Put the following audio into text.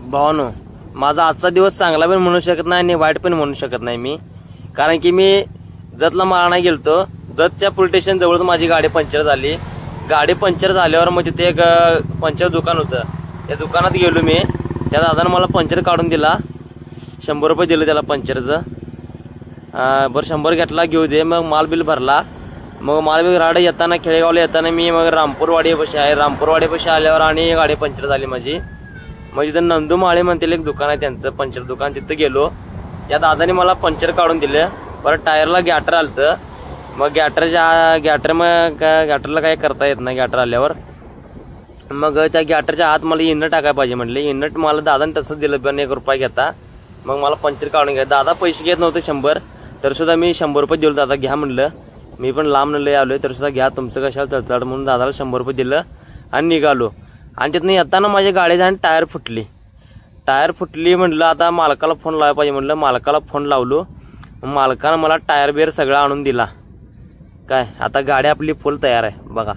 भावानो, माझा आजचा दिवस चांगला पण म्हणू शकत नाही आणि वाईट पण म्हणू शकत नाही मी, कारण की मी जतला मारायला गेलतो. जतच्या पोलीस स्टेशन जवळ माझी गाडी पंक्चर झाली. गाडी पंक्चर झाल्यावर मग तिथे एक पंक्चर दुकान होतं. त्या दुकानात गेलो मी. त्या दादानं मला पंक्चर काढून दिला. 100 रुपये दिले त्याला पंक्चरचं. बरं 100 घेतला, घेऊ दे. मग माल बिल भरला. मग माल बिल राडे येताना खेडेगावला येताना मी मग रामपूरवाडीपाशी आहे. रामपूरवाडीपाशी आल्यावर आणि गाडी पंक्चर झाली माझी. मग तिथं नंदू माळे म्हणतील एक दुकान आहे त्यांचं पंक्चर दुकान, तिथं गेलो. त्या दादाने मला पंक्चर काढून दिलं. परत टायरला गॅटर आलतं. मग गॅटरला काय करता येत नाही गॅटर आल्यावर. मग त्या गॅटरच्या आत मला इन्नट टाकायला पाहिजे म्हटले. इन्नट मला दादाने तसंच दिलं, पण 1 रुपया घेता. मग मला पंक्चर काढून घ्या. दादा पैसे घेत नव्हते 100, तर सुद्धा मी 100 रुपये दिलो. दादा घ्या म्हणलं, मी पण लांब लय आलोय, तर सुद्धा घ्या, तुमचं कशाला तळतळ म्हणून दादाला 100 रुपये दिलं आणि निघालो. आणि तिथनं येताना माझ्या गाडीची आणि टायर फुटली. म्हटलं आता मालकाला फोन लावायला पाहिजे. म्हटलं मालकाला फोन लावलो. मालकानं मला टायर बिअर सगळं आणून दिला. काय आता गाडी आपली फुल तयार आहे बघा.